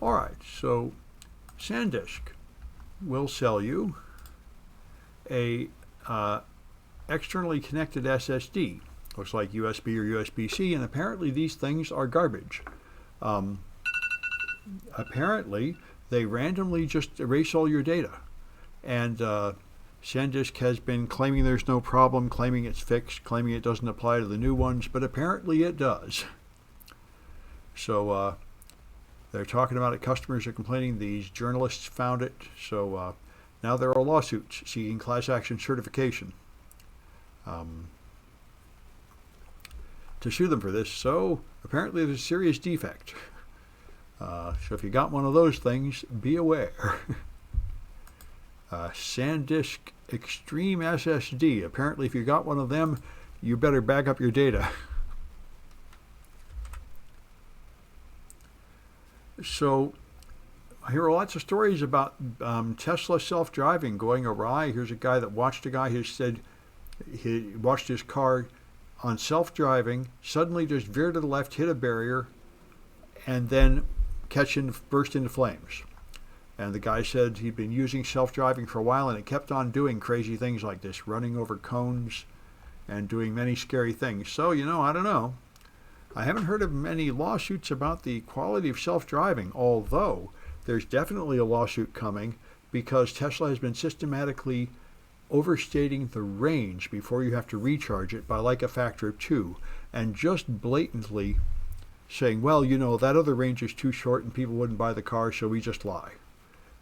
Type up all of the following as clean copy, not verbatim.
All right, so SanDisk will sell you a externally connected SSD. Looks like USB or USB-C, and apparently these things are garbage. Um, Apparently, they randomly just erase all your data. And SanDisk has been claiming there's no problem, claiming it's fixed, claiming it doesn't apply to the new ones, but apparently it does. So they're talking about it. Customers are complaining. These journalists found it. So now there are lawsuits seeking class action certification to sue them for this. So apparently there's a serious defect. So if you got one of those things, be aware. SanDisk Extreme SSD. Apparently if you got one of them, you better back up your data. So I hear lots of stories about Tesla self-driving going awry. Here's a guy that watched a guy who said he watched his car on self-driving, suddenly just veer to the left, hit a barrier, and then burst into flames. And the guy said he'd been using self-driving for a while, and it kept on doing crazy things like this, running over cones and doing many scary things. So, I don't know. I haven't heard of many lawsuits about the quality of self-driving, although there's definitely a lawsuit coming because Tesla has been systematically overstating the range before you have to recharge it by like a factor of 2, and just blatantly saying, well, that other range is too short and people wouldn't buy the car, so we just lie.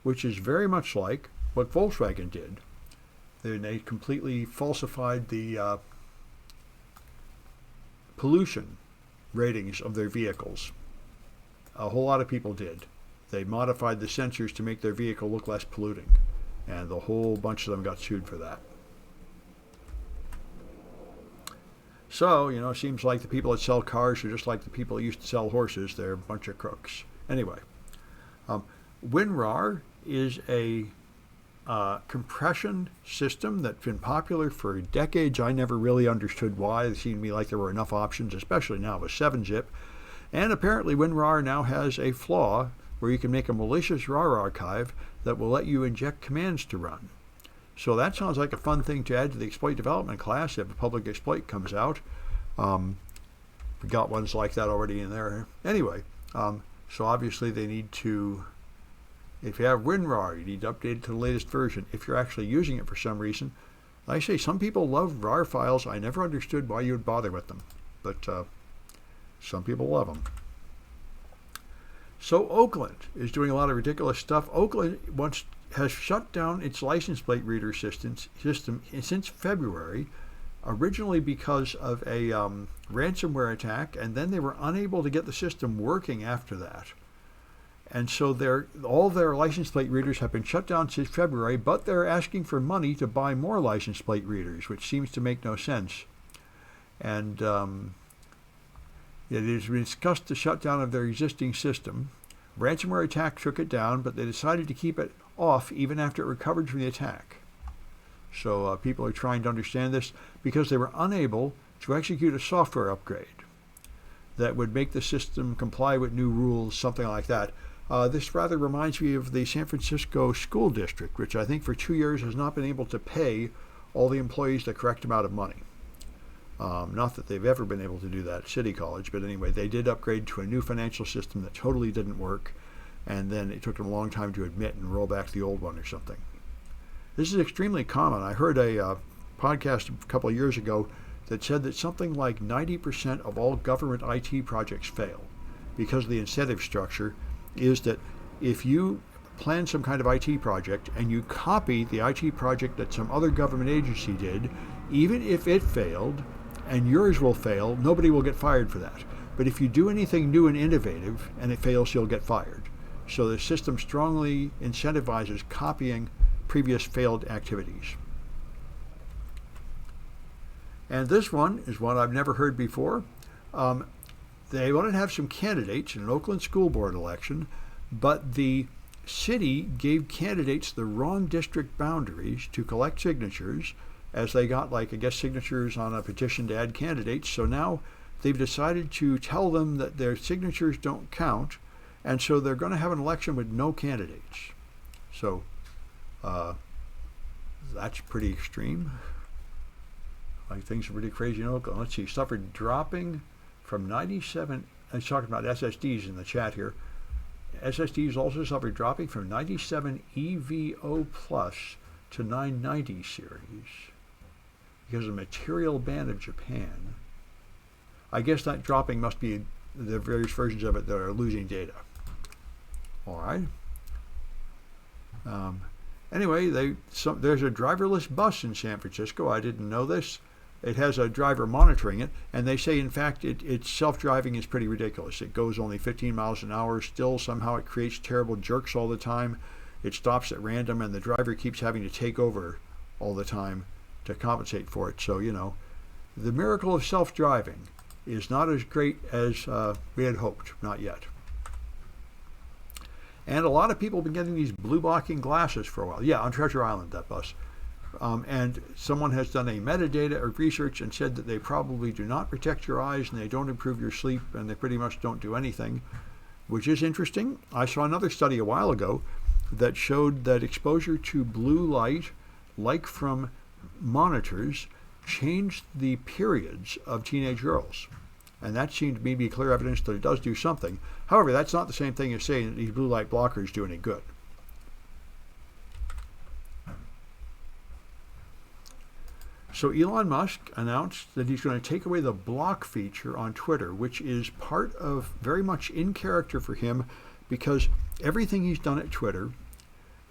Which is very much like what Volkswagen did. They completely falsified the pollution ratings of their vehicles. A whole lot of people did. They modified the sensors to make their vehicle look less polluting. And a whole bunch of them got sued for that. So, it seems like the people that sell cars are just like the people that used to sell horses. They're a bunch of crooks. Anyway, WinRAR is a compression system that's been popular for decades. I never really understood why. It seemed to me like there were enough options, especially now with 7-zip. And apparently WinRAR now has a flaw where you can make a malicious RAR archive that will let you inject commands to run. So that sounds like a fun thing to add to the exploit development class if a public exploit comes out. We got ones like that already in there. Anyway, so obviously they need to, if you have WinRAR, you need to update it to the latest version. If you're actually using it for some reason, like I say, some people love RAR files. I never understood why you would bother with them, but some people love them. So Oakland is doing a lot of ridiculous stuff. Oakland has shut down its license plate reader system since February, originally because of a ransomware attack, and then they were unable to get the system working after that. And so all their license plate readers have been shut down since February, but they're asking for money to buy more license plate readers, which seems to make no sense. And it has been discussed the shutdown of their existing system. Ransomware attack took it down, but they decided to keep it off even after it recovered from the attack. So people are trying to understand this because they were unable to execute a software upgrade that would make the system comply with new rules, something like that. This rather reminds me of the San Francisco School District, which I think for 2 years has not been able to pay all the employees the correct amount of money. Not that they've ever been able to do that at City College, but anyway, they did upgrade to a new financial system that totally didn't work, and then it took them a long time to admit and roll back the old one or something. This is extremely common. I heard a podcast a couple of years ago that said that something like 90% of all government IT projects fail because the incentive structure is that if you plan some kind of IT project and you copy the IT project that some other government agency did, even if it failed and yours will fail, nobody will get fired for that. But if you do anything new and innovative and it fails, you'll get fired. So the system strongly incentivizes copying previous failed activities. And this one is one I've never heard before. They wanted to have some candidates in an Oakland school board election, but the city gave candidates the wrong district boundaries to collect signatures, as they got, signatures on a petition to add candidates. So now they've decided to tell them that their signatures don't count, And so they're going to have an election with no candidates. So that's pretty extreme. Like, things are pretty crazy in Oakland. Let's see, suffered dropping from 97. I was talking about SSDs in the chat here. SSDs also suffered dropping from 97 EVO Plus to 990 series because of material ban of Japan. I guess that dropping must be the various versions of it that are losing data. All right. Anyway, there's a driverless bus in San Francisco. I didn't know this. It has a driver monitoring it, and they say, in fact, its self-driving is pretty ridiculous. It goes only 15 miles an hour. Still, somehow it creates terrible jerks all the time. It stops at random, and the driver keeps having to take over all the time to compensate for it. So, the miracle of self-driving is not as great as we had hoped. Not yet. And a lot of people have been getting these blue blocking glasses for a while. Yeah, on Treasure Island, that bus. And someone has done a metadata of research and said that they probably do not protect your eyes, and they don't improve your sleep, and they pretty much don't do anything, which is interesting. I saw another study a while ago that showed that exposure to blue light, like from monitors, changed the periods of teenage girls. And that seemed to me to be clear evidence that it does do something. However, that's not the same thing as saying that these blue light blockers do any good. So Elon Musk announced that he's going to take away the block feature on Twitter, which is part of very much in character for him, because everything he's done at Twitter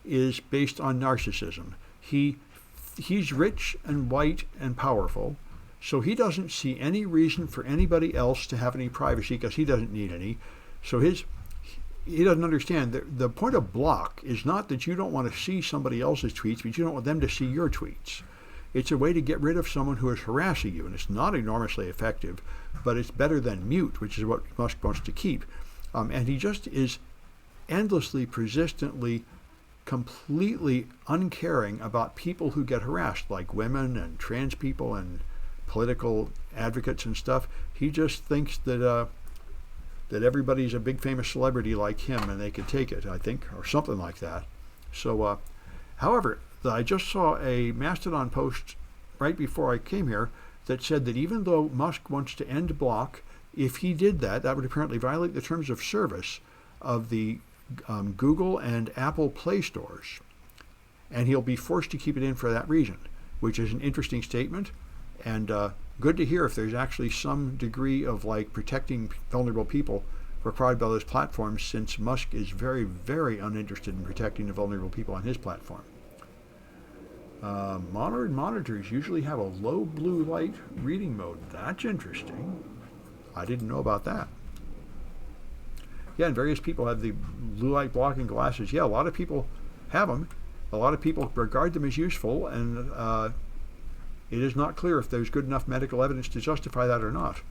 is based on narcissism. He's rich and white and powerful, so he doesn't see any reason for anybody else to have any privacy because he doesn't need any. So he doesn't understand that the point of block is not that you don't want to see somebody else's tweets, but you don't want them to see your tweets. It's a way to get rid of someone who is harassing you, and it's not enormously effective, but it's better than mute, which is what Musk wants to keep. And he just is endlessly, persistently, completely uncaring about people who get harassed, like women and trans people and political advocates and stuff. He just thinks that everybody's a big famous celebrity like him, and they can take it, I think, or something like that. So, however, I just saw a Mastodon post right before I came here that said that even though Musk wants to end block, if he did that, that would apparently violate the terms of service of the Google and Apple Play stores. And he'll be forced to keep it in for that reason, which is an interesting statement. And good to hear if there's actually some degree of protecting vulnerable people required by those platforms, since Musk is very, very uninterested in protecting the vulnerable people on his platform. Modern monitors usually have a low blue light reading mode. That's interesting. I didn't know about that. Yeah, and various people have the blue light blocking glasses. Yeah, a lot of people have them. A lot of people regard them as useful, and it is not clear if there's good enough medical evidence to justify that or not.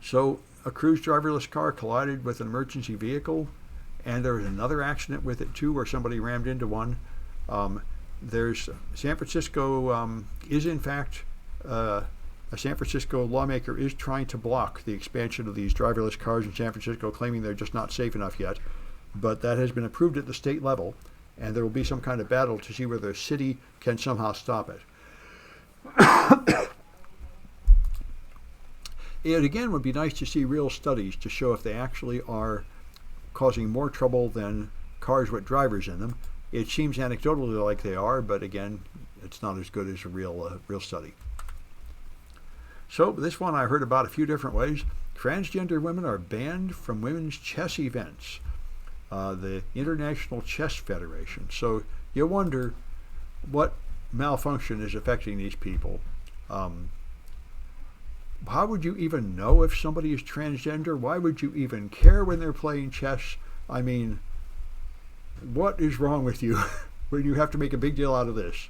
So, a Cruise driverless car collided with an emergency vehicle, and there was another accident with it too, where somebody rammed into one. There's San Francisco is in fact a San Francisco lawmaker is trying to block the expansion of these driverless cars in San Francisco, claiming they're just not safe enough yet. But that has been approved at the state level, and there will be some kind of battle to see whether the city can somehow stop it. It again would be nice to see real studies to show if they actually are causing more trouble than cars with drivers in them. It seems anecdotally like they are, but again, it's not as good as a real study. So this one I heard about a few different ways. Transgender women are banned from women's chess events. The International Chess Federation. So you wonder what malfunction is affecting these people. How would you even know if somebody is transgender? Why would you even care when they're playing chess? I mean, what is wrong with you when you have to make a big deal out of this?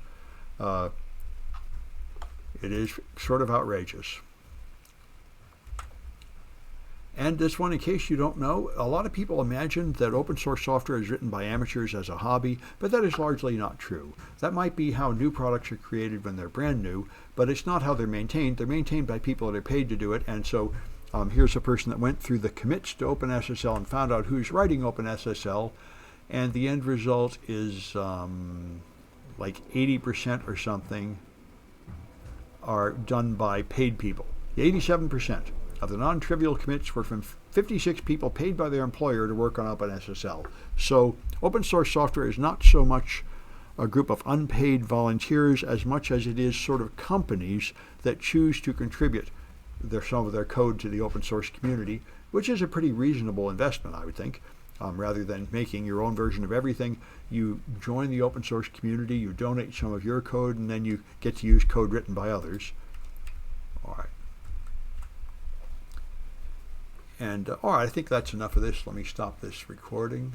It is sort of outrageous. And this one, in case you don't know, a lot of people imagine that open source software is written by amateurs as a hobby, but that is largely not true. That might be how new products are created when they're brand new, but it's not how they're maintained. They're maintained by people that are paid to do it, and so Here's a person that went through the commits to OpenSSL and found out who's writing OpenSSL, and the end result is like 80% or something are done by paid people. 87% of the non-trivial commits were from 56 people paid by their employer to work on OpenSSL. So open source software is not so much a group of unpaid volunteers as much as it is sort of companies that choose to contribute some of their code to the open source community, which is a pretty reasonable investment, I would think. Rather than making your own version of everything, you join the open source community, you donate some of your code, and then you get to use code written by others. All right. And all right, I think that's enough of this. Let me stop this recording.